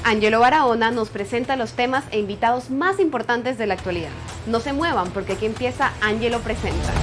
Ángelo Barahona nos presenta los temas e invitados más importantes de la actualidad. No se muevan porque aquí empieza Ángelo Presenta.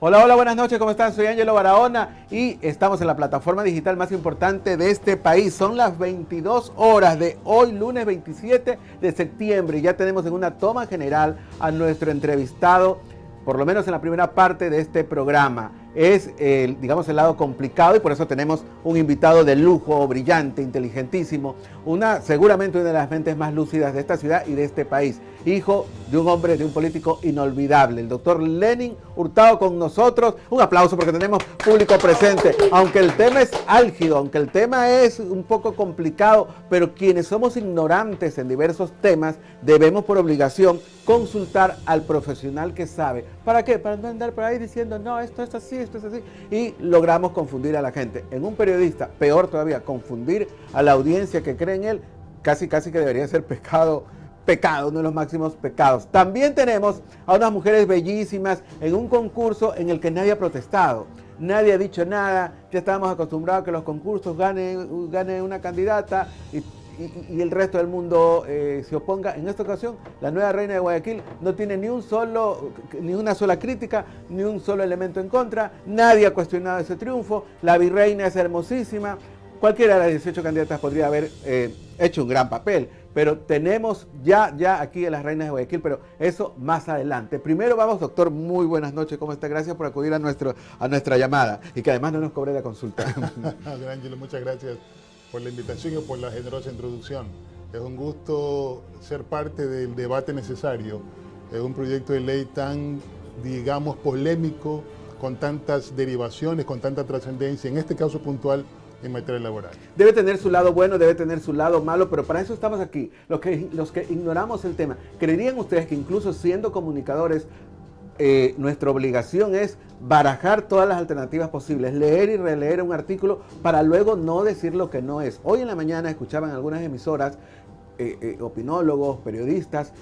Hola, hola, buenas noches, ¿cómo están? Soy Ángelo Barahona y estamos en la plataforma digital más importante de este país. Son las 22 horas de hoy, lunes 27 de septiembre, y ya tenemos en una toma general a nuestro entrevistado, por lo menos en la primera parte de este programa. Es, digamos, el lado complicado, y por eso tenemos un invitado de lujo, brillante, inteligentísimo, seguramente una de las mentes más lúcidas de esta ciudad y de este país. Hijo de un hombre, de un político inolvidable, el doctor Lenin Hurtado con nosotros. Un aplauso porque tenemos público presente. Aunque el tema es álgido, aunque el tema es un poco complicado, pero quienes somos ignorantes en diversos temas, debemos por obligación consultar al profesional que sabe. ¿Para qué? Para no andar por ahí diciendo, no, esto es así, esto es así. Y logramos confundir a la gente. En un periodista, peor todavía, confundir a la audiencia que cree en él, casi que debería ser pecado, uno de los máximos pecados. También tenemos a unas mujeres bellísimas en un concurso en el que nadie ha protestado. Nadie ha dicho nada. Ya estábamos acostumbrados a que los concursos gane una candidata y el resto del mundo se oponga. En esta ocasión, la nueva reina de Guayaquil no tiene ni una sola crítica, ni un solo elemento en contra. Nadie ha cuestionado ese triunfo. La virreina es hermosísima. Cualquiera de las 18 candidatas podría haber hecho un gran papel, pero tenemos ya aquí a las reinas de Guayaquil, pero eso más adelante. Primero vamos, doctor, muy buenas noches, ¿cómo está? Gracias por acudir a nuestra llamada y que además no nos cobre la consulta. Ángelo, muchas gracias por la invitación y por la generosa introducción. Es un gusto ser parte del debate necesario. Es un proyecto de ley tan, digamos, polémico, con tantas derivaciones, con tanta trascendencia, en este caso puntual, en materia laboral. Debe tener su lado bueno, debe tener su lado malo, pero para eso estamos aquí, los que ignoramos el tema. ¿Creerían ustedes que incluso siendo comunicadores, nuestra obligación es barajar todas las alternativas posibles, leer y releer un artículo para luego no decir lo que no es? Hoy en la mañana escuchaban algunas emisoras, opinólogos, periodistas,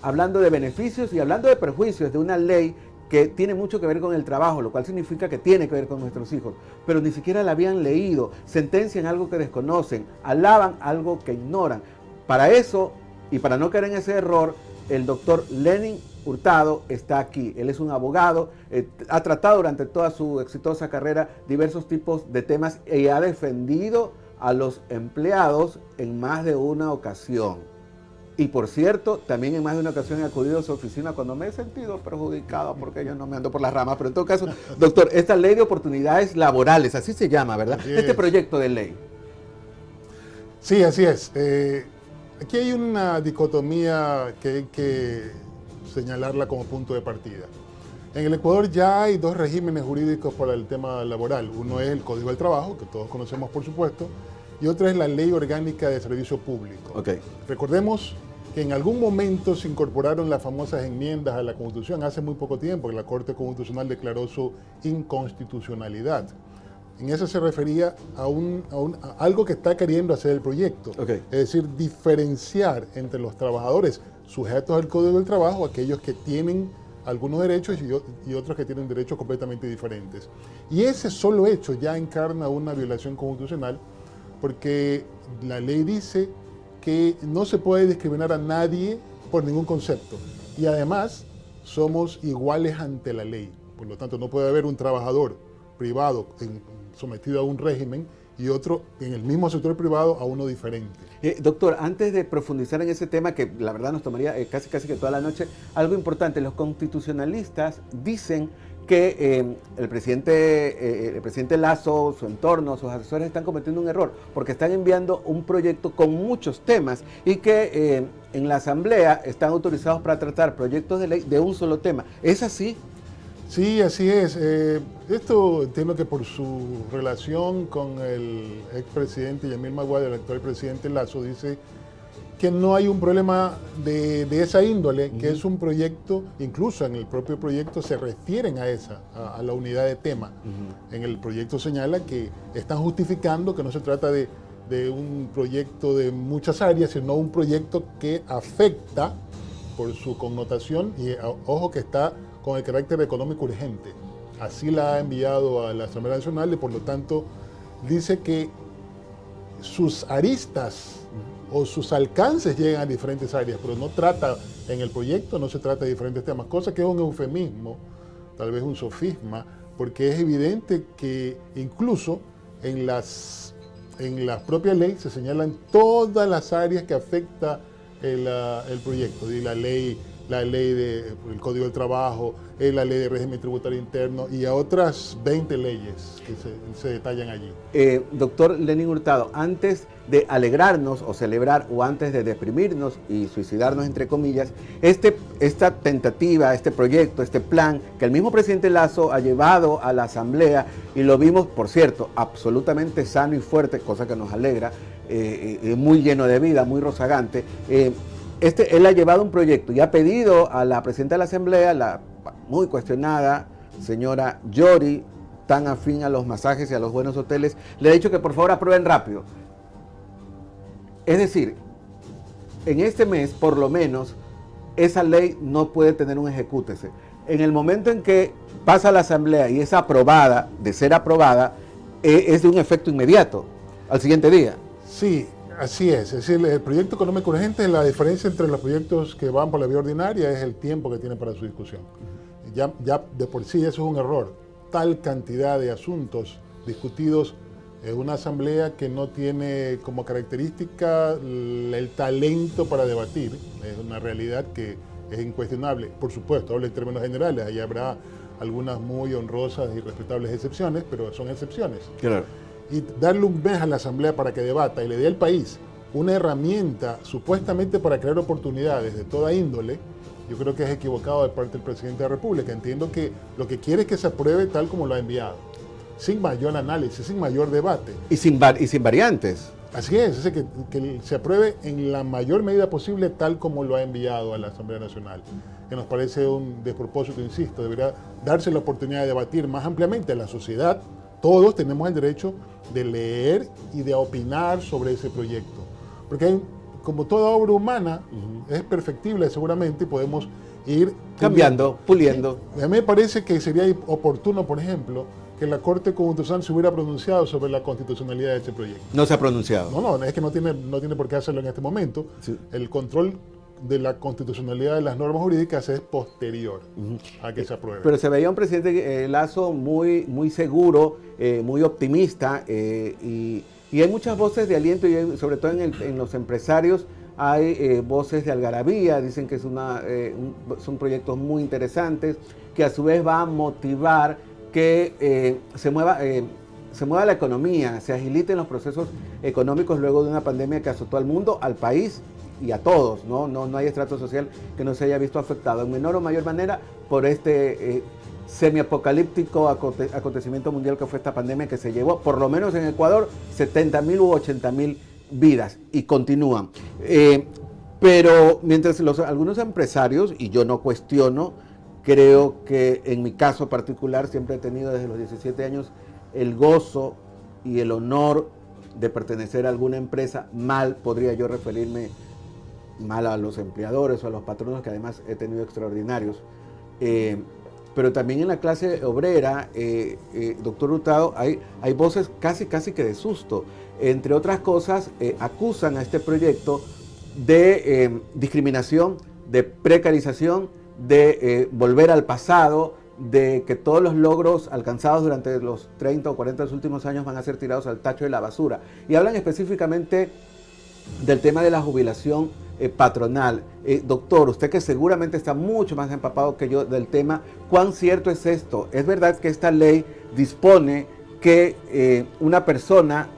hablando de beneficios y hablando de perjuicios de una ley que tiene mucho que ver con el trabajo, lo cual significa que tiene que ver con nuestros hijos, pero ni siquiera la habían leído, sentencian algo que desconocen, alaban algo que ignoran. Para eso, y para no caer en ese error, el doctor Lenin Hurtado está aquí. Él es un abogado, ha tratado durante toda su exitosa carrera diversos tipos de temas y ha defendido a los empleados en más de una ocasión. Y por cierto, también en más de una ocasión he acudido a su oficina cuando me he sentido perjudicado porque yo no me ando por las ramas. Pero en todo caso, doctor, esta ley de oportunidades laborales, así se llama, ¿verdad? Este proyecto de ley. Sí, así es. Aquí hay una dicotomía que hay que señalarla como punto de partida. En el Ecuador ya hay dos regímenes jurídicos para el tema laboral. Uno es el Código del Trabajo, que todos conocemos por supuesto, y otra es la Ley Orgánica de Servicio Público. Okay. Recordemos que en algún momento se incorporaron las famosas enmiendas a la Constitución, hace muy poco tiempo, que la Corte Constitucional declaró su inconstitucionalidad. En eso se refería a algo que está queriendo hacer el proyecto, okay. Es decir, diferenciar entre los trabajadores sujetos al Código del Trabajo, aquellos que tienen algunos derechos y otros que tienen derechos completamente diferentes. Y ese solo hecho ya encarna una violación constitucional, porque la ley dice que no se puede discriminar a nadie por ningún concepto. Y además, somos iguales ante la ley. Por lo tanto, no puede haber un trabajador privado sometido a un régimen y otro en el mismo sector privado a uno diferente. Doctor, antes de profundizar en ese tema, que la verdad nos tomaría casi que toda la noche, algo importante, los constitucionalistas dicen que el presidente Lasso, su entorno, sus asesores están cometiendo un error porque están enviando un proyecto con muchos temas y que en la Asamblea están autorizados para tratar proyectos de ley de un solo tema. ¿Es así? Sí, así es. Esto entiendo que por su relación con el expresidente Yamil Maguad, el actual presidente Lasso, dice que no hay un problema de esa índole, que es un proyecto, incluso en el propio proyecto se refieren a la unidad de tema. En el proyecto señala que están justificando que no se trata de un proyecto de muchas áreas, sino un proyecto que afecta por su connotación y ojo que está con el carácter económico urgente. Así la ha enviado a la Asamblea Nacional y por lo tanto dice que sus aristas o sus alcances llegan a diferentes áreas, pero no trata, en el proyecto no se trata de diferentes temas, cosa que es un eufemismo, tal vez un sofisma, porque es evidente que incluso en la propia ley se señalan todas las áreas que afecta el proyecto, y la ley del Código del Trabajo, la ley de régimen tributario interno y a otras 20 leyes que se detallan allí. Doctor Lenin Hurtado, antes de alegrarnos o celebrar o antes de deprimirnos y suicidarnos entre comillas, esta tentativa, este proyecto, este plan que el mismo presidente Lasso ha llevado a la Asamblea y lo vimos, por cierto, absolutamente sano y fuerte, cosa que nos alegra, muy lleno de vida, muy rozagante. Él ha llevado un proyecto y ha pedido a la presidenta de la Asamblea, la muy cuestionada señora Yori, tan afín a los masajes y a los buenos hoteles, le ha dicho que por favor aprueben rápido. Es decir, en este mes, por lo menos, esa ley no puede tener un ejecútese. En el momento en que pasa a la Asamblea y es aprobada, de ser aprobada, es de un efecto inmediato, al siguiente día. Sí, así es decir, el proyecto económico urgente, la diferencia entre los proyectos que van por la vía ordinaria es el tiempo que tienen para su discusión. Ya de por sí eso es un error. Tal cantidad de asuntos discutidos en una asamblea que no tiene como característica el talento para debatir, es una realidad que es incuestionable. Por supuesto, hablo en términos generales, ahí habrá algunas muy honrosas y respetables excepciones, pero son excepciones. Claro. Y darle un mes a la Asamblea para que debata y le dé al país una herramienta supuestamente para crear oportunidades de toda índole, yo creo que es equivocado de parte del presidente de la República. Entiendo que lo que quiere es que se apruebe tal como lo ha enviado, sin mayor análisis, sin mayor debate. Y sin variantes. Así es que se apruebe en la mayor medida posible tal como lo ha enviado a la Asamblea Nacional, que nos parece un despropósito, insisto, debería darse la oportunidad de debatir más ampliamente a la sociedad. Todos tenemos el derecho de leer y de opinar sobre ese proyecto. Porque como toda obra humana, es perfectible seguramente y podemos ir cambiando, puliendo. A mí me parece que sería oportuno, por ejemplo, que la Corte Constitucional se hubiera pronunciado sobre la constitucionalidad de este proyecto. No se ha pronunciado. No, es que no tiene por qué hacerlo en este momento. Sí. El control de la constitucionalidad de las normas jurídicas es posterior a que se apruebe. Pero se veía un presidente Lasso muy seguro, muy optimista, y hay muchas voces de aliento, y sobre todo en los empresarios hay voces de algarabía, dicen que son proyectos muy interesantes, que a su vez va a motivar que se mueva la economía, se agiliten los procesos económicos luego de una pandemia que azotó al mundo, al país y a todos, no hay estrato social que no se haya visto afectado en menor o mayor manera por este semiapocalíptico acontecimiento mundial que fue esta pandemia, que se llevó, por lo menos en Ecuador, 70.000 u 80.000 vidas y continúan. Pero mientras algunos empresarios, y yo no cuestiono, creo que en mi caso particular siempre he tenido desde los 17 años el gozo y el honor de pertenecer a alguna empresa. Mal podría yo referirme mal a los empleadores o a los patronos, que además he tenido extraordinarios. Pero también en la clase obrera, doctor Hurtado, hay voces casi que de susto. Entre otras cosas, acusan a este proyecto de discriminación, de precarización, de volver al pasado, de que todos los logros alcanzados durante los 30 o 40 de los últimos años van a ser tirados al tacho de la basura. Y hablan específicamente del tema de la jubilación patronal. Doctor, usted que seguramente está mucho más empapado que yo del tema, ¿cuán cierto es esto? ¿Es verdad que esta ley dispone que una persona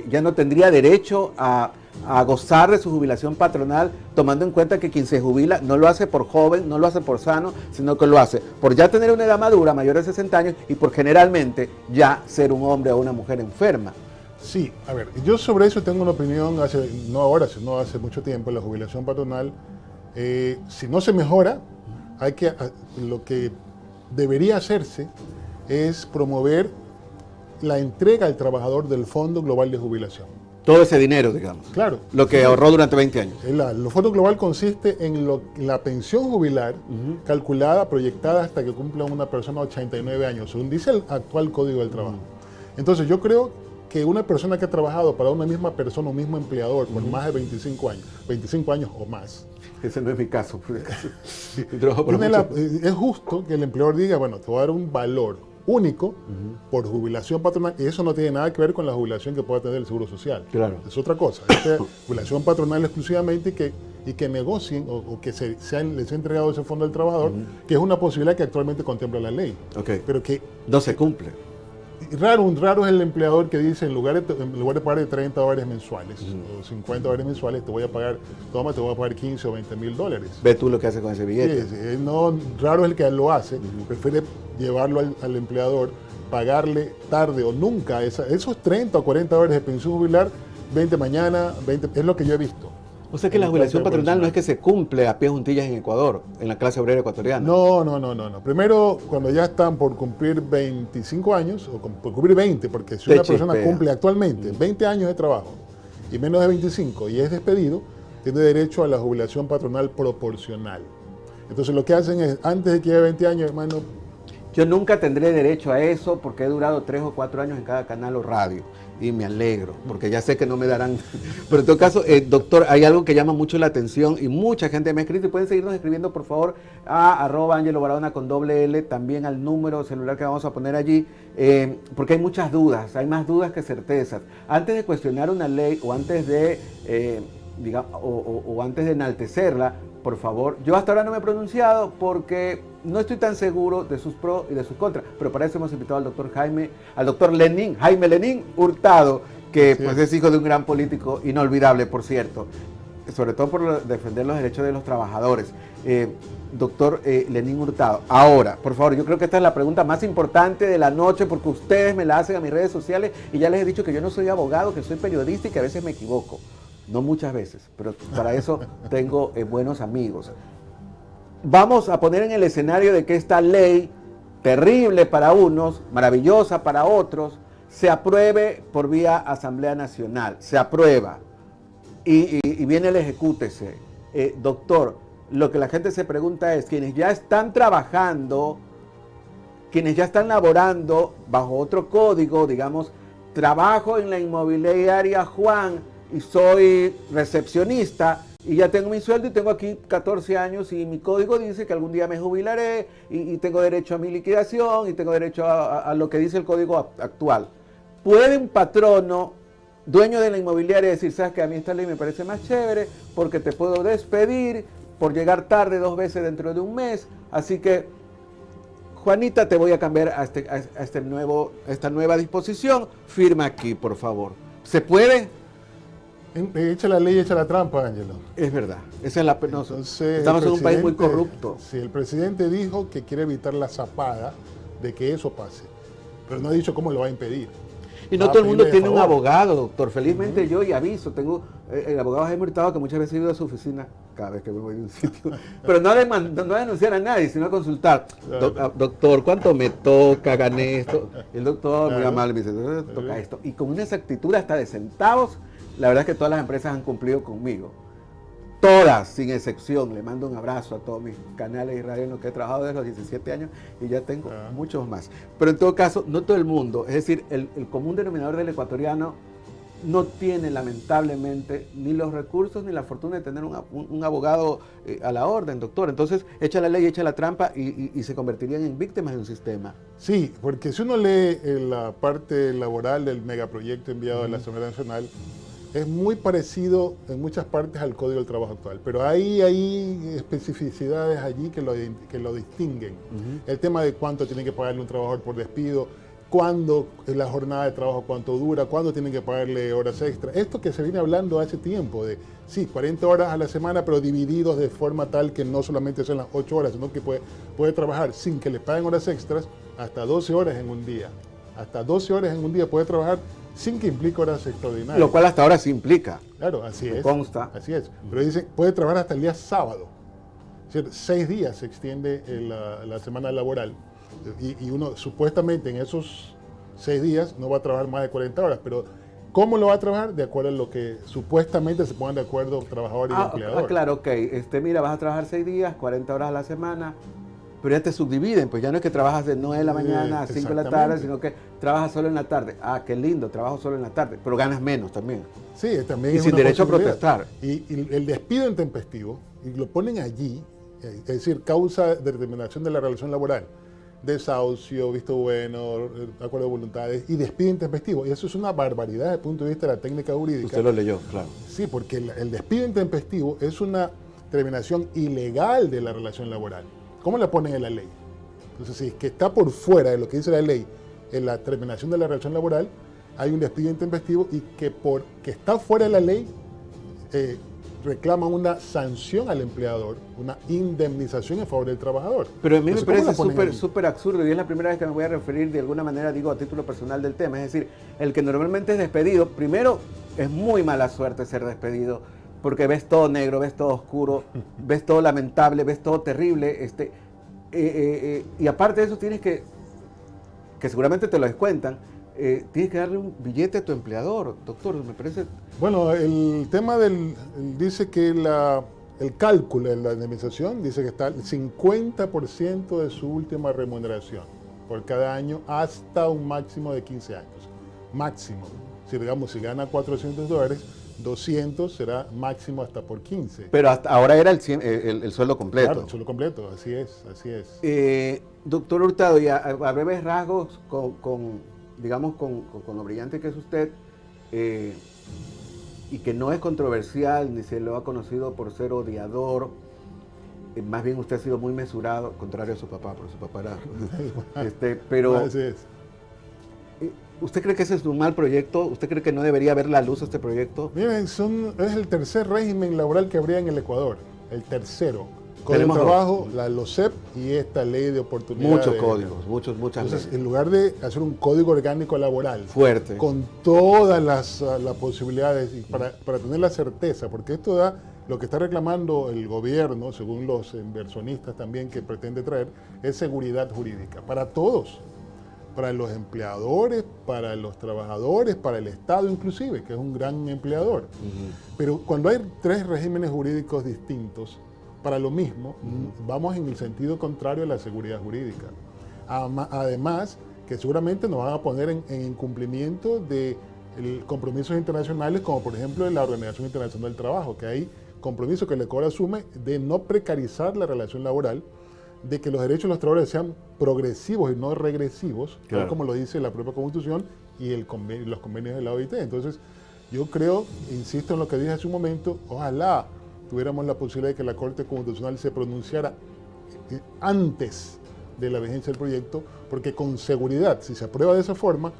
ya no tendría derecho a a gozar de su jubilación patronal, tomando en cuenta que quien se jubila no lo hace por joven, no lo hace por sano, sino que lo hace por ya tener una edad madura, mayor de 60 años, y por generalmente ya ser un hombre o una mujer enferma. Sí, a ver, yo sobre eso tengo una opinión, no ahora, sino hace mucho tiempo. La jubilación patronal, si no se mejora, lo que debería hacerse es promover la entrega al trabajador del Fondo Global de Jubilación. Todo ese dinero, digamos. Claro. Lo que ahorró durante 20 años. El Fondo Global consiste en la pensión jubilar calculada, proyectada hasta que cumpla una persona 89 años, según dice el actual Código del Trabajo. Entonces yo creo que una persona que ha trabajado para una misma persona, un mismo empleador, por más de 25 años o más. Ese no es mi caso. Es justo que el empleador diga, bueno, te voy a dar un valor único por jubilación patronal, y eso no tiene nada que ver con la jubilación que pueda tener el Seguro Social. Claro. Es otra cosa. Es jubilación patronal exclusivamente y que negocien o que les sea entregado ese fondo al trabajador, que es una posibilidad que actualmente contempla la ley. Okay. Pero que no se cumple. Raro es el empleador que dice, en lugar de pagar de $30 mensuales o $50 mensuales, te voy a pagar 15 o 20 mil dólares. Ve tú lo que hace con ese billete. Sí, raro es el que lo hace, prefiere llevarlo al empleador, pagarle tarde o nunca esos 30 o 40 dólares de pensión jubilar, 20 mañana, 20, es lo que yo he visto. O sea que la jubilación patronal no es que se cumple a pie juntillas en Ecuador, en la clase obrera ecuatoriana. No. Primero, cuando ya están por cumplir 25 años, o por cumplir 20, porque si una persona cumple actualmente 20 años de trabajo y menos de 25 y es despedido, tiene derecho a la jubilación patronal proporcional. Entonces lo que hacen es, antes de que llegue 20 años, hermano... Yo nunca tendré derecho a eso porque he durado 3 o 4 años en cada canal o radio. Y me alegro, porque ya sé que no me darán. Pero en todo caso, doctor, hay algo que llama mucho la atención y mucha gente me ha escrito, y pueden seguirnos escribiendo, por favor, a @AngeloBarahona con @L, también al número celular que vamos a poner allí, porque hay muchas dudas, hay más dudas que certezas. Antes de cuestionar una ley o antes de, antes de enaltecerla, por favor, yo hasta ahora no me he pronunciado porque no estoy tan seguro de sus pros y de sus contras, pero para eso hemos invitado al doctor Jaime Lenín Hurtado, que pues es hijo de un gran político inolvidable, por cierto, sobre todo por defender los derechos de los trabajadores. Doctor Lenín Hurtado, ahora, por favor, yo creo que esta es la pregunta más importante de la noche, porque ustedes me la hacen a mis redes sociales y ya les he dicho que yo no soy abogado, que soy periodista y que a veces me equivoco. No muchas veces, pero para eso tengo buenos amigos. Vamos a poner en el escenario de que esta ley, terrible para unos, maravillosa para otros, se apruebe por vía Asamblea Nacional. Se aprueba y viene el ejecútese. Doctor, lo que la gente se pregunta es, quienes ya están trabajando, quienes ya están laborando bajo otro código, digamos, trabajo en la inmobiliaria Juan, y soy recepcionista y ya tengo mi sueldo y tengo aquí 14 años y mi código dice que algún día me jubilaré y tengo derecho a mi liquidación y tengo derecho a lo que dice el código actual. ¿Puede un patrono, dueño de la inmobiliaria, decir, sabes que a mí esta ley me parece más chévere porque te puedo despedir por llegar tarde 2 veces dentro de un mes? Así que, Juanita, te voy a cambiar a esta nueva disposición. Firma aquí, por favor. ¿Se puede? Echa la ley, echa la trampa, Ángelo. Es verdad, esa es la penosa. Entonces, estamos en un país muy corrupto. Sí, el presidente dijo que quiere evitar la zapada de que eso pase, pero no ha dicho cómo lo va a impedir. Y no todo el mundo tiene un abogado, doctor. Felizmente yo, y aviso, tengo el abogado Jaime Hurtado, que muchas veces he ido a su oficina cada vez que me voy de un sitio, pero no a denunciar a nadie, sino a consultar. Doctor, ¿cuánto me toca? Gané esto. El doctor, muy amable, me dice, toca esto. Y con una exactitud hasta de centavos. La verdad es que todas las empresas han cumplido conmigo. Todas, sin excepción. Le mando un abrazo a todos mis canales de radio en los que he trabajado desde los 17 años y ya tengo muchos más. Pero en todo caso, no todo el mundo. Es decir, el común denominador del ecuatoriano no tiene lamentablemente ni los recursos ni la fortuna de tener un abogado a la orden, doctor. Entonces, echa la ley, echa la trampa y se convertirían en víctimas de un sistema. Sí, porque si uno lee la parte laboral del megaproyecto enviado a la Asamblea Nacional, es muy parecido en muchas partes al Código del Trabajo actual, pero hay especificidades allí que lo distinguen. El tema de cuánto tiene que pagarle un trabajador por despido, cuándo es la jornada de trabajo, cuánto dura, cuándo tienen que pagarle horas extra. Esto que se viene hablando hace tiempo de, sí, 40 horas a la semana, pero divididos de forma tal que no solamente sean las 8 horas, sino que puede trabajar sin que le paguen horas extras hasta 12 horas en un día. Hasta 12 horas en un día puede trabajar sin que implique horas extraordinarias. Lo cual hasta ahora sí implica. Claro, así es. Consta. Así es. Pero dicen, puede trabajar hasta el día sábado. Es decir, 6 días se extiende la semana laboral. Y uno supuestamente en esos 6 días no va a trabajar más de 40 horas, pero ¿cómo lo va a trabajar? De acuerdo a lo que supuestamente se pongan de acuerdo trabajador y empleador. Claro, ok. Mira, vas a trabajar 6 días, 40 horas a la semana, pero ya te subdividen, pues ya no es que trabajas de 9 de la mañana a 5 de la tarde, sino que trabajas solo en la tarde. Ah, qué lindo, trabajo solo en la tarde, pero ganas menos también. Sí, también y es sin una derecho a posibilidad. protestar. Y el despido intempestivo, y lo ponen allí, es decir, causa de determinación de la relación laboral, desahucio, visto bueno, acuerdo de voluntades y despido intempestivo. Y eso es una barbaridad desde el punto de vista de la técnica jurídica. Usted lo leyó, claro. Sí, porque el despido intempestivo es una terminación ilegal de la relación laboral. ¿Cómo la ponen en la ley? Entonces, si es que está por fuera de lo que dice la ley en la terminación de la relación laboral, hay un despido intempestivo y que porque está fuera de la ley, reclaman una sanción al empleador, una indemnización en favor del trabajador. Pero a mí me parece súper súper absurdo y es la primera vez que me voy a referir de alguna manera, digo, a título personal del tema. Es decir, el que normalmente es despedido, primero es muy mala suerte ser despedido porque ves todo negro, ves todo oscuro, ves todo lamentable, ves todo terrible. Y aparte de eso tienes que seguramente te lo descuentan, tienes que darle un billete a tu empleador, doctor, me parece. Bueno, el tema dice que el cálculo de la indemnización dice que está el 50% de su última remuneración por cada año hasta un máximo de 15 años. Máximo. Si digamos, si gana $400, 200 será máximo hasta por 15. Pero hasta ahora era el sueldo completo. Claro, el sueldo completo, así es, así es. Doctor Hurtado, y a breves rasgos, digamos, con lo brillante que es usted, y que no es controversial, ni se lo ha conocido por ser odiador, más bien usted ha sido muy mesurado, contrario a su papá, porque su papá era... pero... Así es. ¿Usted cree que ese es un mal proyecto? ¿Usted cree que no debería ver la luz este proyecto? Miren, es el tercer régimen laboral que habría en el Ecuador, el tercero. Código de Tenemos Trabajo, la LOCEP y esta Ley de Oportunidades. Muchos códigos, muchas Entonces, leyes. en lugar de hacer un código orgánico laboral Fuerte. con todas las posibilidades y para tener la certeza, porque esto da lo que está reclamando el gobierno, según los inversionistas también que pretende traer, es seguridad jurídica para todos. Para los empleadores, para los trabajadores, para el Estado inclusive, que es un gran empleador. Pero cuando hay 3 regímenes jurídicos distintos, para lo mismo, vamos en el sentido contrario a la seguridad jurídica. Además, que seguramente nos van a poner en incumplimiento de compromisos internacionales, como por ejemplo de la Organización Internacional del Trabajo, que hay compromisos que el Ecuador asume de no precarizar la relación laboral, de que los derechos de los trabajadores sean progresivos y no regresivos, claro, como lo dice la propia Constitución y los convenios de la OIT. Entonces, yo creo, insisto en lo que dije hace un momento, ojalá tuviéramos la posibilidad de que la Corte Constitucional se pronunciara antes de la vigencia del proyecto, porque con seguridad, si se aprueba de esa forma,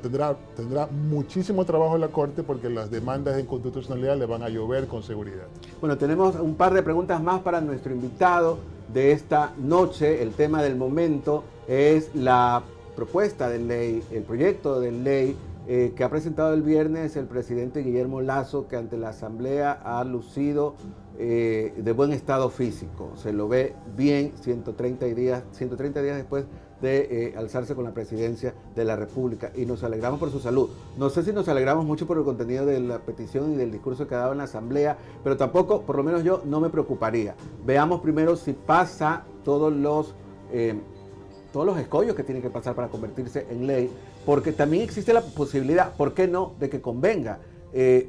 tendrá muchísimo trabajo en la Corte porque las demandas de inconstitucionalidad le van a llover con seguridad. Bueno, tenemos un par de preguntas más para nuestro invitado de esta noche. El tema del momento es la propuesta de ley, el proyecto de ley que ha presentado el viernes el presidente Guillermo Lasso, que ante la Asamblea ha lucido de buen estado físico. Se lo ve bien 130 días después de alzarse con la presidencia de la República, y nos alegramos por su salud. No sé si nos alegramos mucho por el contenido de la petición y del discurso que ha dado en la Asamblea, pero tampoco, por lo menos yo, no me preocuparía. Veamos primero si pasa todos los escollos que tiene que pasar para convertirse en ley, porque también existe la posibilidad, ¿por qué no?, de que convenga.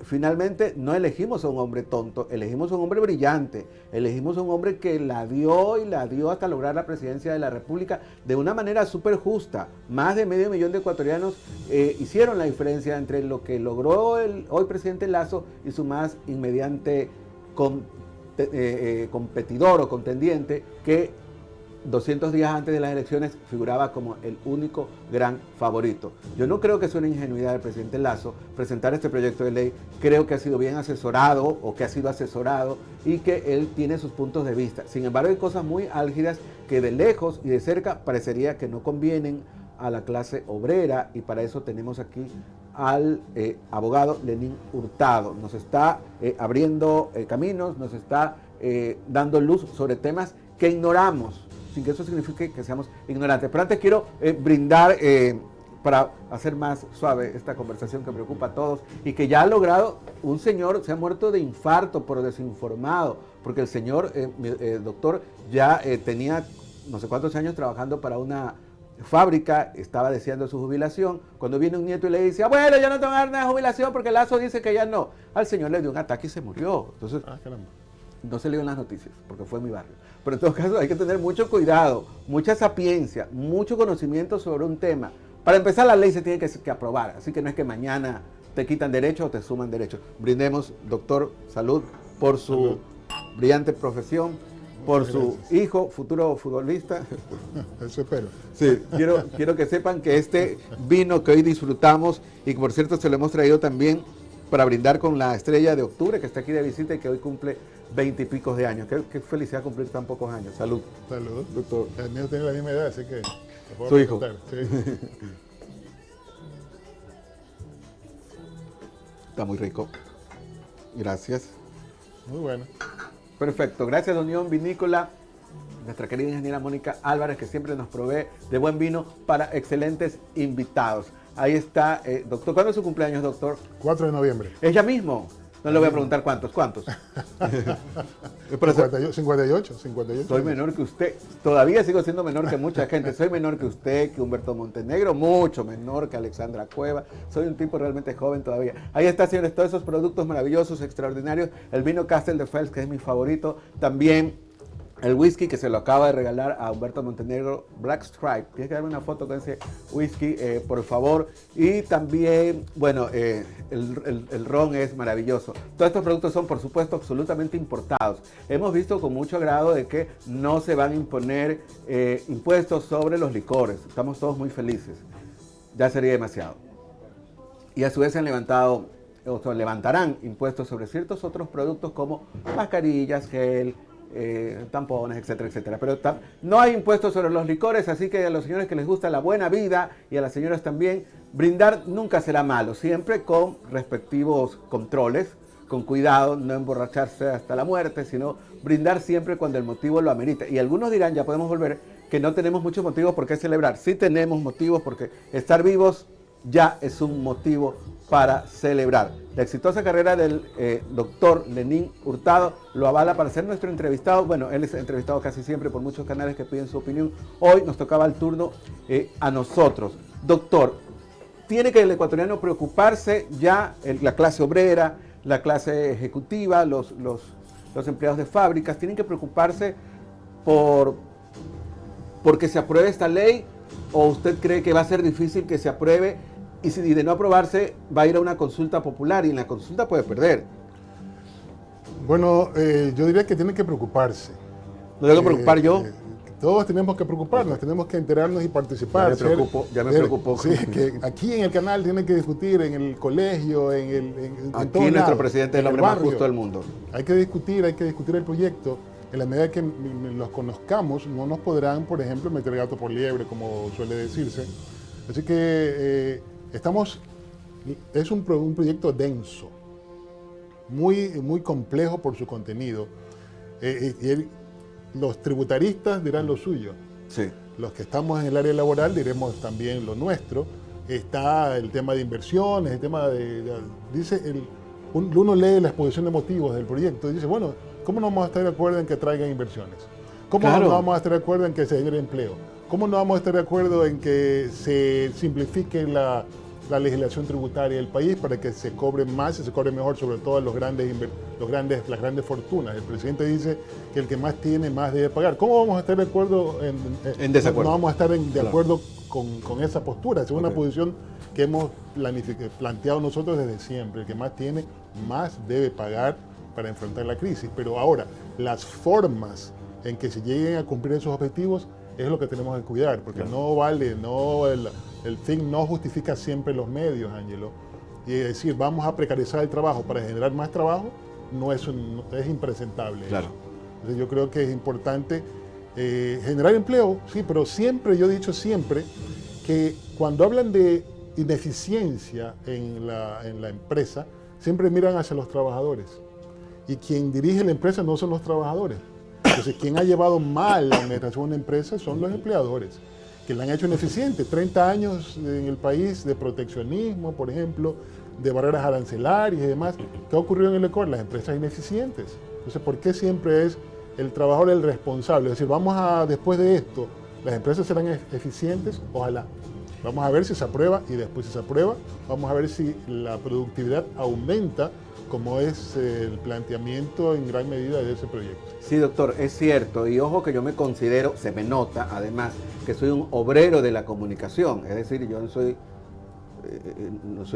Finalmente no elegimos a un hombre tonto, elegimos a un hombre brillante, elegimos a un hombre que la dio hasta lograr la presidencia de la República de una manera súper justa. Más de 500,000 de ecuatorianos hicieron la diferencia entre lo que logró el hoy presidente Lasso y su más inmediante competidor o contendiente, que 200 días antes de las elecciones figuraba como el único gran favorito. Yo no creo que sea una ingenuidad del presidente Lasso presentar este proyecto de ley. Creo que ha sido bien asesorado o que ha sido asesorado y que él tiene sus puntos de vista. Sin embargo, hay cosas muy álgidas que de lejos y de cerca parecería que no convienen a la clase obrera, y para eso tenemos aquí al abogado Lenín Hurtado. Nos está abriendo caminos, nos está dando luz sobre temas que ignoramos, sin que eso signifique que seamos ignorantes. Pero antes quiero brindar para hacer más suave esta conversación que preocupa a todos y que ya ha logrado, un señor se ha muerto de infarto por desinformado, porque el señor doctor ya tenía no sé cuántos años trabajando para una fábrica, estaba deseando su jubilación, cuando viene un nieto y le dice, abuelo, ya no te van a dar nada de jubilación porque Lasso dice que ya no. Al señor le dio un ataque y se murió. Entonces, no se leyó en las noticias, porque fue en mi barrio. Pero en todo caso hay que tener mucho cuidado, mucha sapiencia, mucho conocimiento sobre un tema. Para empezar, la ley se tiene que aprobar, así que no es que mañana te quitan derechos o te suman derechos. Brindemos, doctor, salud por su brillante profesión, por su hijo, futuro futbolista. Eso espero. Sí, quiero que sepan que este vino que hoy disfrutamos, y que por cierto se lo hemos traído también para brindar con la estrella de octubre, que está aquí de visita y que hoy cumple 20 y pico de años. Qué felicidad cumplir tan pocos años. Salud. Salud. Doctor. El mío tiene la misma edad, así que... Su hijo. Sí. Está muy rico. Gracias. Muy bueno. Perfecto. Gracias, Unión Vinícola, nuestra querida ingeniera Mónica Álvarez, que siempre nos provee de buen vino para excelentes invitados. Ahí está, doctor. ¿Cuándo es su cumpleaños, doctor? 4 de noviembre. ¿Es ya mismo? No le voy a preguntar cuántos. 58. Soy menor que usted. Todavía sigo siendo menor que mucha gente. Soy menor que usted, que Humberto Montenegro, mucho menor que Alexandra Cueva. Soy un tipo realmente joven todavía. Ahí está, señores, todos esos productos maravillosos, extraordinarios. El vino Castel de Fels, que es mi favorito. También el whisky que se lo acaba de regalar a Humberto Montenegro, Black Stripe. Tienes que darme una foto con ese whisky, por favor. Y también, bueno, el ron es maravilloso. Todos estos productos son, por supuesto, absolutamente importados. Hemos visto con mucho agrado de que no se van a imponer impuestos sobre los licores. Estamos todos muy felices. Ya sería demasiado. Y a su vez se han levantado, o sea, levantarán impuestos sobre ciertos otros productos como mascarillas, gel, tampones, etcétera, etcétera. Pero no hay impuestos sobre los licores, así que a los señores que les gusta la buena vida y a las señoras también, brindar nunca será malo, siempre con respectivos controles, con cuidado, no emborracharse hasta la muerte, sino brindar siempre cuando el motivo lo amerita. Y algunos dirán, ya podemos volver, que no tenemos muchos motivos por qué celebrar. Sí tenemos motivos, porque estar vivos ya es un motivo para celebrar. La exitosa carrera del doctor Lenín Hurtado lo avala para ser nuestro entrevistado. Bueno, él es entrevistado casi siempre por muchos canales que piden su opinión. Hoy nos tocaba el turno a nosotros. Doctor, ¿tiene que el ecuatoriano preocuparse ya, la clase obrera, la clase ejecutiva, los empleados de fábricas, tienen que preocuparse porque se apruebe esta ley? ¿O usted cree que va a ser difícil que se apruebe y si de no aprobarse va a ir a una consulta popular y en la consulta puede perder? Bueno, yo diría que tienen que preocuparse. ¿No tengo que preocupar yo? Todos tenemos que preocuparnos, tenemos que enterarnos y participar. Ya me preocupo. Sí, que aquí en el canal tienen que discutir, en el colegio, aquí nuestro presidente es el hombre más justo del mundo. Hay que discutir el proyecto. En la medida que los conozcamos, no nos podrán, por ejemplo, meter gato por liebre, como suele decirse. Así que es un proyecto denso, muy complejo por su contenido. Los tributaristas dirán lo suyo. Sí. Los que estamos en el área laboral diremos también lo nuestro. Está el tema de inversiones, el tema uno lee la exposición de motivos del proyecto y dice, bueno, ¿cómo no vamos a estar de acuerdo en que traigan inversiones? ¿Cómo no vamos a estar de acuerdo en que se genere empleo? ¿Cómo no vamos a estar de acuerdo en que se simplifique la legislación tributaria del país para que se cobre más y se cobre mejor, sobre todo las grandes fortunas? El presidente dice que el que más tiene, más debe pagar. ¿Cómo vamos a estar de acuerdo en desacuerdo? No vamos a estar de acuerdo con esa postura. Es una posición que hemos planteado nosotros desde siempre. El que más tiene, más debe pagar para enfrentar la crisis. Pero ahora, las formas en que se lleguen a cumplir esos objetivos es lo que tenemos que cuidar, porque Claro. no vale, el fin no justifica siempre los medios, Ángelo. Y decir, vamos a precarizar el trabajo para generar más trabajo, es impresentable. Claro. Eso. Entonces yo creo que es importante generar empleo, sí, pero siempre, yo he dicho siempre, que cuando hablan de ineficiencia en la empresa, siempre miran hacia los trabajadores. Y quien dirige la empresa no son los trabajadores. Entonces, quien ha llevado mal la administración de una empresa son los empleadores, que la han hecho ineficiente. 30 años en el país de proteccionismo, por ejemplo, de barreras arancelarias y demás. ¿Qué ha ocurrido en el Ecuador? Las empresas ineficientes. Entonces, ¿por qué siempre es el trabajador el responsable? Es decir, después de esto, las empresas serán eficientes, ojalá. Vamos a ver si se aprueba y después si se aprueba, vamos a ver si la productividad aumenta, como es el planteamiento en gran medida de ese proyecto. Sí, doctor, es cierto. Y ojo que yo me considero, se me nota además, que soy un obrero de la comunicación. Es decir, yo no soy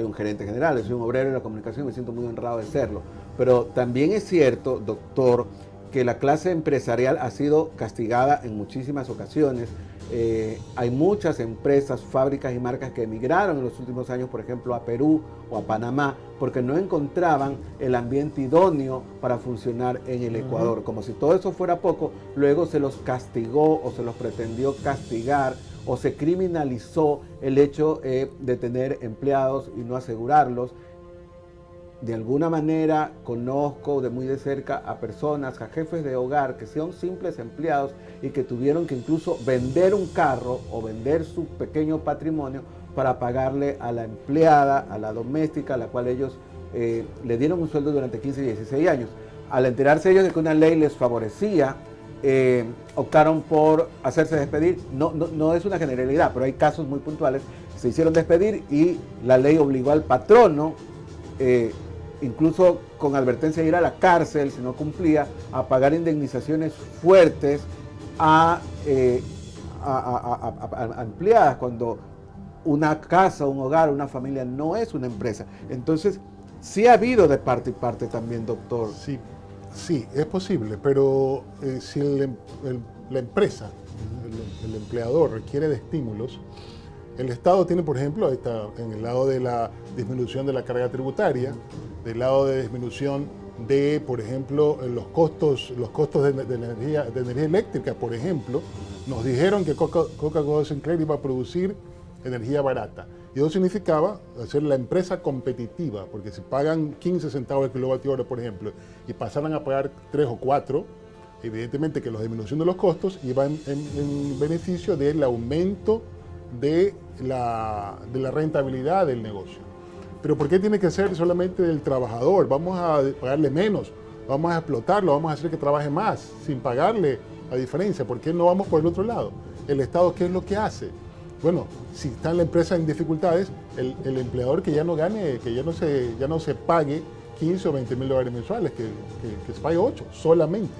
un gerente general, soy un obrero de la comunicación y me siento muy honrado de serlo. Pero también es cierto, doctor, que la clase empresarial ha sido castigada en muchísimas ocasiones. Hay muchas empresas, fábricas y marcas que emigraron en los últimos años, por ejemplo, a Perú o a Panamá, porque no encontraban el ambiente idóneo para funcionar en el Ecuador. Como si todo eso fuera poco, luego se los castigó o se los pretendió castigar o se criminalizó el hecho de tener empleados y no asegurarlos. De alguna manera conozco de muy de cerca a personas, a jefes de hogar que son simples empleados y que tuvieron que incluso vender un carro o vender su pequeño patrimonio para pagarle a la empleada, a la doméstica, a la cual ellos le dieron un sueldo durante 15 y 16 años. Al enterarse ellos de que una ley les favorecía, optaron por hacerse despedir. No es una generalidad, pero hay casos muy puntuales. Se hicieron despedir y la ley obligó al patrono, incluso con advertencia de ir a la cárcel si no cumplía, a pagar indemnizaciones fuertes a empleadas, cuando una casa, un hogar, una familia no es una empresa. Entonces, sí ha habido de parte y parte también, doctor. Sí, es posible, pero si la empresa, el empleador requiere de estímulos, el Estado tiene, por ejemplo, en el lado de la disminución de la carga tributaria, del lado de disminución de, por ejemplo, los costos de energía eléctrica, por ejemplo. Nos dijeron que Coca-Cola Sinclair iba a producir energía barata. Y eso significaba hacer la empresa competitiva, porque si pagan 15 centavos el kilovatio hora, por ejemplo, y pasaran a pagar 3 o 4, evidentemente que la disminución de los costos iba en beneficio del aumento de la rentabilidad del negocio. Pero ¿por qué tiene que ser solamente del trabajador? Vamos a pagarle menos, vamos a explotarlo, vamos a hacer que trabaje más, sin pagarle la diferencia. ¿Por qué no vamos por el otro lado? El Estado, ¿qué es lo que hace? Bueno, si está en la empresa en dificultades, el empleador que ya no gane, que ya no se pague 15 o 20 mil dólares mensuales, que se pague 8 solamente.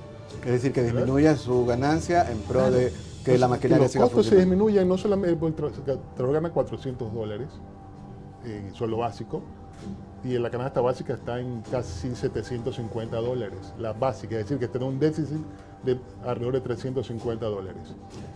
Es decir, que disminuya su ganancia en pro de que la maquinaria siga funcionando. Los costos se disminuyen, no solamente el trabajador gana 400 dólares en sueldo básico, y en la canasta básica está en casi 750 dólares, la básica, es decir, que tiene un déficit de alrededor de 350 dólares.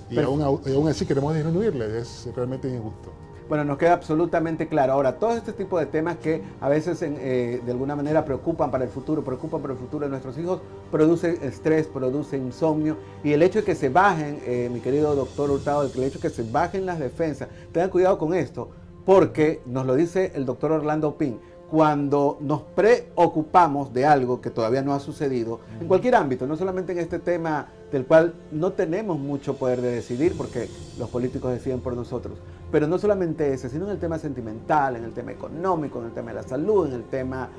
Y aún así queremos disminuirle, es realmente injusto. Bueno, nos queda absolutamente claro. Ahora, todo este tipo de temas que a veces de alguna manera preocupan por el futuro de nuestros hijos, produce estrés, produce insomnio, y el hecho de que se bajen, mi querido doctor Hurtado, el hecho de que se bajen las defensas, tengan cuidado con esto, porque nos lo dice el doctor Orlando Pin, cuando nos preocupamos de algo que todavía no ha sucedido, en cualquier ámbito, no solamente en este tema del cual no tenemos mucho poder de decidir porque los políticos deciden por nosotros, pero no solamente ese, sino en el tema sentimental, en el tema económico, en el tema de la salud, en el tema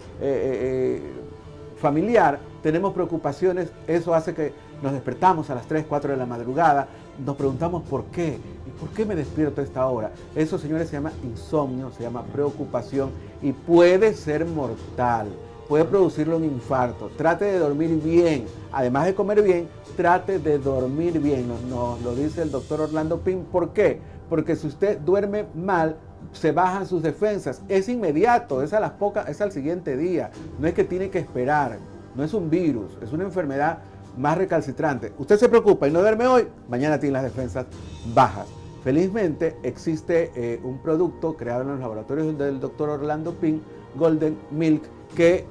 familiar, tenemos preocupaciones. Eso hace que nos despertamos a las 3, 4 de la madrugada, nos preguntamos por qué, y por qué me despierto a esta hora. Eso, señores, se llama insomnio, se llama preocupación y puede ser mortal, puede producirle un infarto. Trate de dormir bien, además de comer bien, trate de dormir bien, nos lo dice el doctor Orlando Pin. ¿Por qué? Porque si usted duerme mal, se bajan sus defensas, es inmediato, es al siguiente día, no es que tiene que esperar, no es un virus, es una enfermedad más recalcitrante. Usted se preocupa y no duerme hoy, mañana tiene las defensas bajas. Felizmente existe un producto creado en los laboratorios del doctor Orlando Pin, Golden Milk, que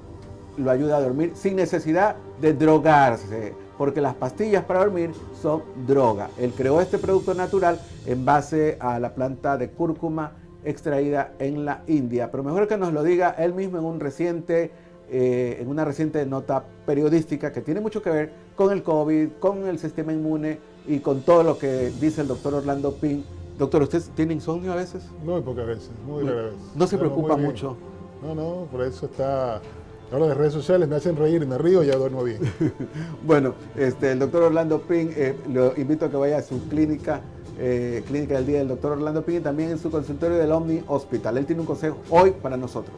lo ayuda a dormir sin necesidad de drogarse, porque las pastillas para dormir son droga. Él creó este producto natural en base a la planta de cúrcuma extraída en la India, pero mejor que nos lo diga él mismo en una reciente nota periodística que tiene mucho que ver con el COVID, con el sistema inmune y con todo lo que dice el doctor Orlando Pin. Doctor, ¿usted tiene insomnio a veces? Muy pocas veces, muy raras veces. ¿No se preocupa mucho? No, por eso está... Ahora las redes sociales me hacen reír, me río y ya duermo bien. Bueno, el doctor Orlando Pin, lo invito a que vaya a su clínica del día del doctor Orlando Pin y también en su consultorio del Omni Hospital. Él tiene un consejo hoy para nosotros.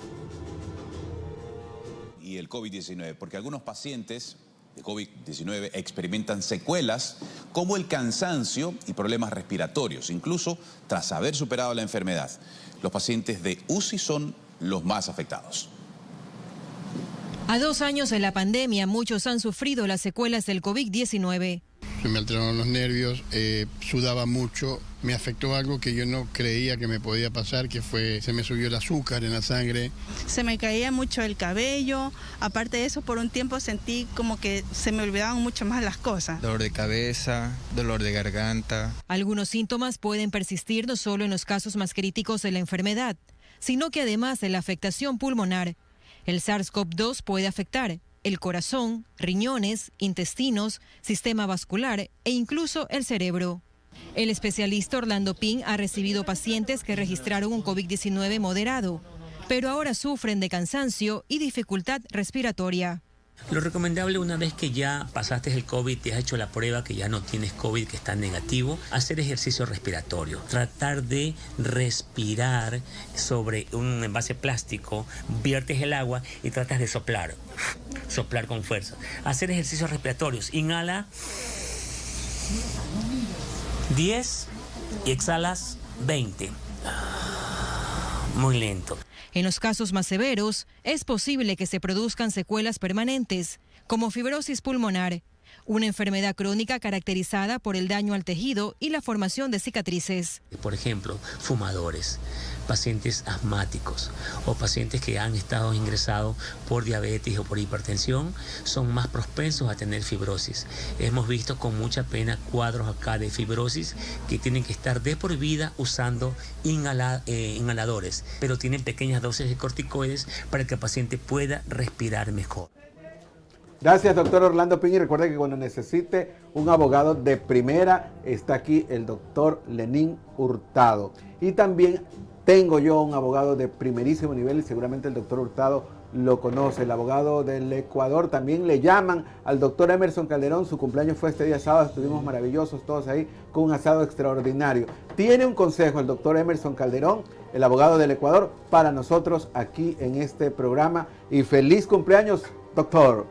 Y el COVID-19, porque algunos pacientes de COVID-19 experimentan secuelas como el cansancio y problemas respiratorios, incluso tras haber superado la enfermedad. Los pacientes de UCI son los más afectados. A 2 años de la pandemia, muchos han sufrido las secuelas del COVID-19. Se me alteraron los nervios, sudaba mucho, me afectó algo que yo no creía que me podía pasar, que fue, se me subió el azúcar en la sangre. Se me caía mucho el cabello, aparte de eso por un tiempo sentí como que se me olvidaban mucho más las cosas. Dolor de cabeza, dolor de garganta. Algunos síntomas pueden persistir no solo en los casos más críticos de la enfermedad, sino que además de la afectación pulmonar, el SARS-CoV-2 puede afectar el corazón, riñones, intestinos, sistema vascular e incluso el cerebro. El especialista Orlando Pin ha recibido pacientes que registraron un COVID-19 moderado, pero ahora sufren de cansancio y dificultad respiratoria. Lo recomendable, una vez que ya pasaste el COVID, te has hecho la prueba que ya no tienes COVID, que está negativo, hacer ejercicio respiratorio. Tratar de respirar sobre un envase plástico, viertes el agua y tratas de soplar con fuerza. Hacer ejercicios respiratorios. Inhala 10 y exhalas 20. Muy lento. En los casos más severos, es posible que se produzcan secuelas permanentes, como fibrosis pulmonar, una enfermedad crónica caracterizada por el daño al tejido y la formación de cicatrices. Por ejemplo, fumadores, pacientes asmáticos o pacientes que han estado ingresados por diabetes o por hipertensión son más propensos a tener fibrosis. Hemos visto con mucha pena cuadros acá de fibrosis que tienen que estar de por vida usando inhaladores, pero tienen pequeñas dosis de corticoides para que el paciente pueda respirar mejor. Gracias, doctor Orlando Pin, y recuerde que cuando necesite un abogado de primera, está aquí el doctor Lenín Hurtado. Y también tengo yo un abogado de primerísimo nivel y seguramente el doctor Hurtado lo conoce, el abogado del Ecuador. También le llaman al doctor Emerson Calderón, su cumpleaños fue este día sábado, estuvimos maravillosos todos ahí con un asado extraordinario. Tiene un consejo el doctor Emerson Calderón, el abogado del Ecuador, para nosotros aquí en este programa. Y feliz cumpleaños, doctor.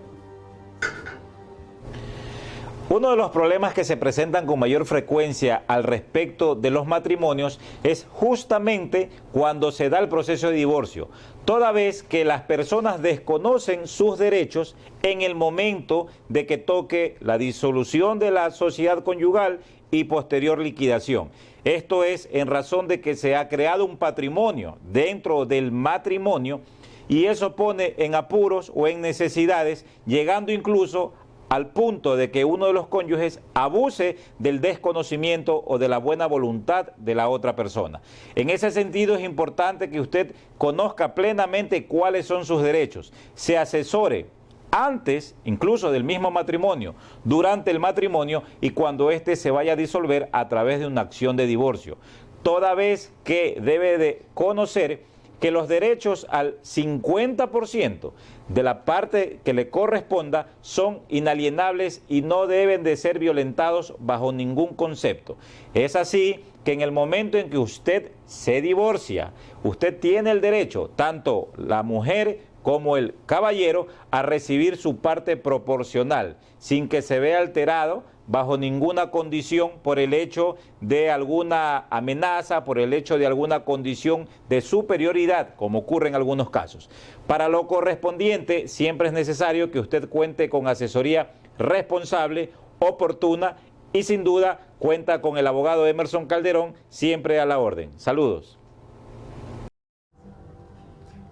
Uno de los problemas que se presentan con mayor frecuencia al respecto de los matrimonios es justamente cuando se da el proceso de divorcio, toda vez que las personas desconocen sus derechos en el momento de que toque la disolución de la sociedad conyugal y posterior liquidación. Esto es en razón de que se ha creado un patrimonio dentro del matrimonio y eso pone en apuros o en necesidades, llegando incluso al punto de que uno de los cónyuges abuse del desconocimiento o de la buena voluntad de la otra persona. En ese sentido es importante que usted conozca plenamente cuáles son sus derechos, se asesore antes incluso del mismo matrimonio, durante el matrimonio y cuando éste se vaya a disolver a través de una acción de divorcio. Toda vez que debe de conocer que los derechos al 50% de la parte que le corresponda son inalienables y no deben de ser violentados bajo ningún concepto. Es así que en el momento en que usted se divorcia, usted tiene el derecho, tanto la mujer como el caballero, a recibir su parte proporcional, sin que se vea alterado bajo ninguna condición por el hecho de alguna amenaza, por el hecho de alguna condición de superioridad, como ocurre en algunos casos. Para lo correspondiente, siempre es necesario que usted cuente con asesoría responsable, oportuna y sin duda cuenta con el abogado Emerson Calderón, siempre a la orden. Saludos.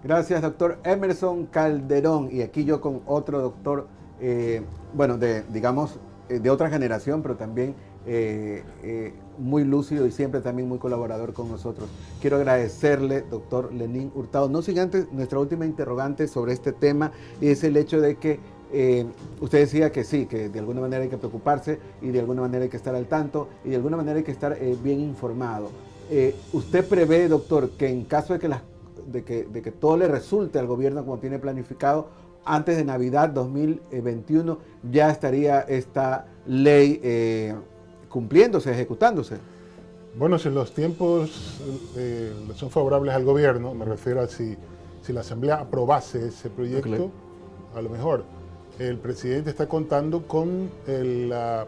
Gracias, doctor Emerson Calderón. Y aquí yo con otro doctor, de otra generación, pero también muy lúcido y siempre también muy colaborador con nosotros. Quiero agradecerle, doctor Lenín Hurtado. No sin antes, nuestra última interrogante sobre este tema es el hecho de que usted decía que sí, que de alguna manera hay que preocuparse y de alguna manera hay que estar al tanto y de alguna manera hay que estar bien informado. ¿Usted prevé, doctor, que en caso de que todo le resulte al gobierno como tiene planificado, antes de Navidad 2021 ya estaría esta ley cumpliéndose, ejecutándose? Bueno, si los tiempos son favorables al gobierno, me refiero a si la Asamblea aprobase ese proyecto, a lo mejor el presidente está contando con la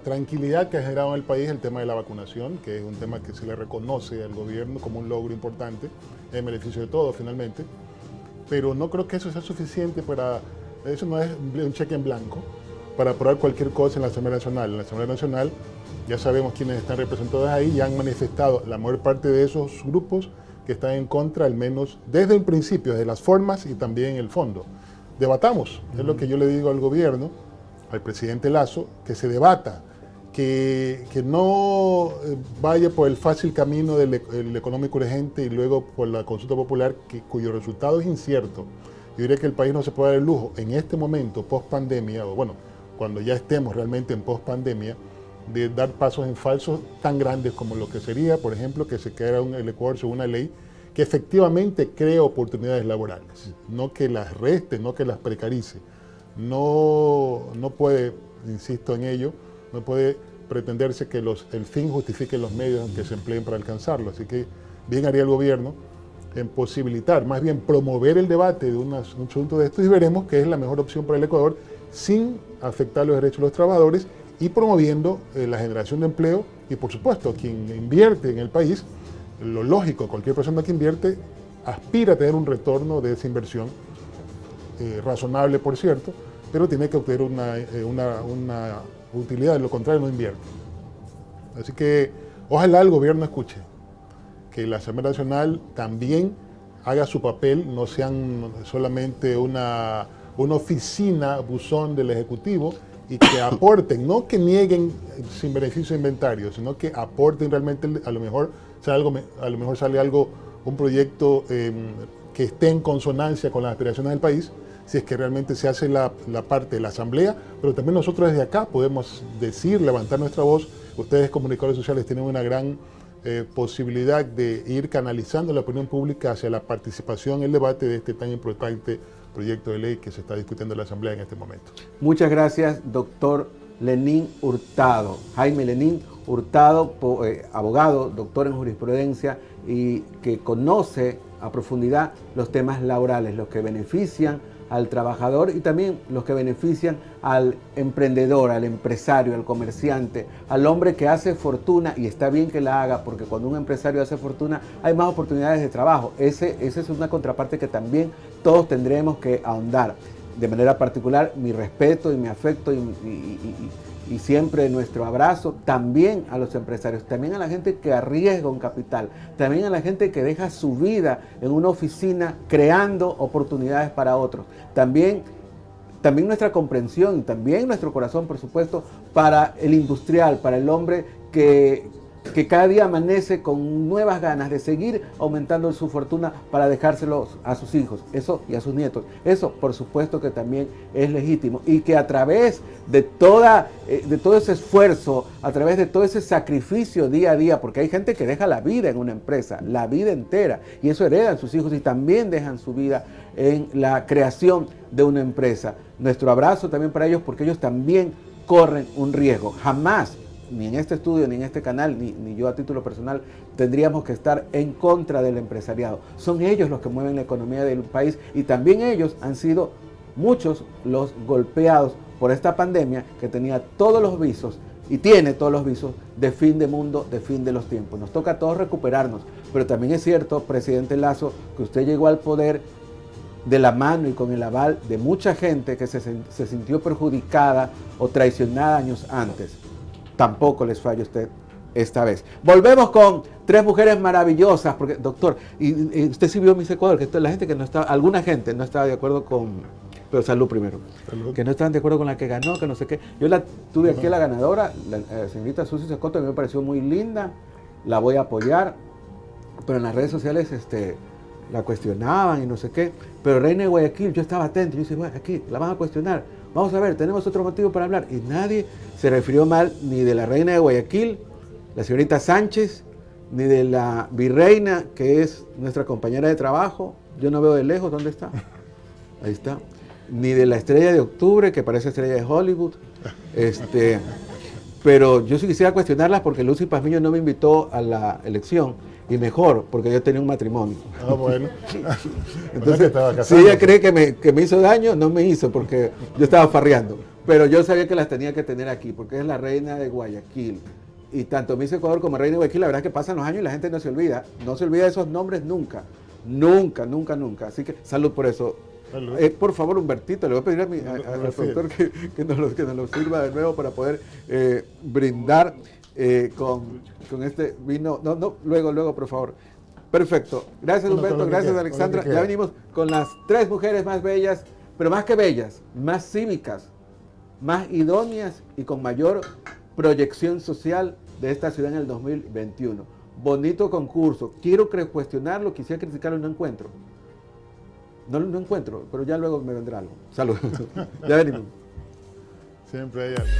tranquilidad que ha generado en el país el tema de la vacunación, que es un tema que se le reconoce al gobierno como un logro importante, en beneficio de todos finalmente, pero no creo que eso sea suficiente eso no es un cheque en blanco para aprobar cualquier cosa en la Asamblea Nacional. En la Asamblea Nacional ya sabemos quiénes están representados ahí, ya han manifestado la mayor parte de esos grupos que están en contra, al menos desde el principio, desde las formas y también el fondo. Debatamos, es lo que yo le digo al gobierno, al presidente Lasso, que se debata, que no vaya por el fácil camino del económico urgente y luego por la consulta popular, cuyo resultado es incierto. Yo diría que el país no se puede dar el lujo en este momento, post pandemia, o bueno, cuando ya estemos realmente en post pandemia, de dar pasos en falso tan grandes como lo que sería, por ejemplo, que se quedara el Ecuador sobre una ley que efectivamente cree oportunidades laborales, no que las reste, no que las precarice. No puede, insisto en ello, no puede pretenderse que el fin justifique los medios en que se empleen para alcanzarlo. Así que bien haría el gobierno en posibilitar, más bien promover el debate de un asunto de esto, y veremos qué es la mejor opción para el Ecuador sin afectar los derechos de los trabajadores y promoviendo la generación de empleo y, por supuesto, quien invierte en el país, lo lógico, cualquier persona que invierte aspira a tener un retorno de esa inversión, razonable por cierto, pero tiene que obtener una utilidad, de lo contrario no invierte. Así que ojalá el gobierno escuche, que la Asamblea Nacional también haga su papel, no sean solamente una oficina buzón del Ejecutivo, y que aporten, no que nieguen sin beneficio de inventario, sino que aporten realmente, a lo mejor sale algo, un proyecto que esté en consonancia con las aspiraciones del país, si es que realmente se hace la parte de la Asamblea, pero también nosotros desde acá podemos decir, levantar nuestra voz. Ustedes, comunicadores sociales, tienen una gran posibilidad de ir canalizando la opinión pública hacia la participación en el debate de este tan importante proyecto de ley que se está discutiendo en la Asamblea en este momento. Muchas gracias, doctor Lenín Hurtado. Jaime Lenín Hurtado, abogado, doctor en jurisprudencia y que conoce a profundidad los temas laborales, los que benefician al trabajador y también los que benefician al emprendedor, al empresario, al comerciante, al hombre que hace fortuna, y está bien que la haga, porque cuando un empresario hace fortuna hay más oportunidades de trabajo. Esa es una contraparte que también todos tendremos que ahondar. De manera particular, mi respeto y mi afecto y siempre nuestro abrazo también a los empresarios, también a la gente que arriesga un capital, también a la gente que deja su vida en una oficina creando oportunidades para otros. También nuestra comprensión, también nuestro corazón, por supuesto, para el industrial, para el hombre que cada día amanece con nuevas ganas de seguir aumentando su fortuna para dejárselo a sus hijos, eso, y a sus nietos. Eso, por supuesto, que también es legítimo, y que a través de todo ese esfuerzo, a través de todo ese sacrificio día a día, porque hay gente que deja la vida en una empresa, la vida entera, y eso heredan sus hijos y también dejan su vida en la creación de una empresa. Nuestro abrazo también para ellos, porque ellos también corren un riesgo. Jamás, ni en este estudio, ni en este canal, ni yo a título personal, tendríamos que estar en contra del empresariado. Son ellos los que mueven la economía del país, y también ellos han sido muchos los golpeados por esta pandemia que tenía todos los visos y tiene todos los visos de fin de mundo, de fin de los tiempos. Nos toca a todos recuperarnos, pero también es cierto, presidente Lasso, que usted llegó al poder de la mano y con el aval de mucha gente que se sintió perjudicada o traicionada años antes. Tampoco les falla a usted esta vez. Volvemos con 3 mujeres maravillosas, porque doctor, y usted sí vio Miss Ecuador, que la gente que no estaba, alguna gente no estaba de acuerdo con, pero salud primero, que no estaban de acuerdo con la que ganó, que no sé qué. Yo la tuve aquí a la ganadora, la señorita Susi Secoto, a mí me pareció muy linda, la voy a apoyar, pero en las redes sociales la cuestionaban y no sé qué. Pero Reina de Guayaquil, yo estaba atento, yo dije, bueno, aquí la van a cuestionar, vamos a ver, tenemos otro motivo para hablar. Y nadie se refirió mal ni de la Reina de Guayaquil, la señorita Sánchez, ni de la virreina, que es nuestra compañera de trabajo. Yo no veo de lejos, ¿dónde está? Ahí está. Ni de la estrella de octubre, que parece estrella de Hollywood. Pero yo sí quisiera cuestionarlas porque Lucy Pazmiño no me invitó a la elección. Y mejor, porque yo tenía un matrimonio. Ah, bueno. Entonces, si ella cree que me hizo daño, no me hizo, porque yo estaba farreando. Pero yo sabía que las tenía que tener aquí, porque es la reina de Guayaquil. Y tanto Miss Ecuador como Reina de Guayaquil, la verdad es que pasan los años y la gente no se olvida. No se olvida de esos nombres nunca. Nunca, nunca, nunca. Así que salud por eso. Por favor, Humbertito, le voy a pedir al productor que nos lo sirva de nuevo para poder brindar con este vino. No, luego, por favor. Perfecto. Gracias, Humberto. Gracias, Alexandra. Ya venimos con las 3 mujeres más bellas, pero más que bellas, más cívicas, más idóneas y con mayor proyección social de esta ciudad en el 2021. Bonito concurso. Quiero cuestionarlo, quisiera criticarlo y no encuentro. No encuentro, pero ya luego me vendrá algo. Salud. Ya venimos. Siempre hay algo.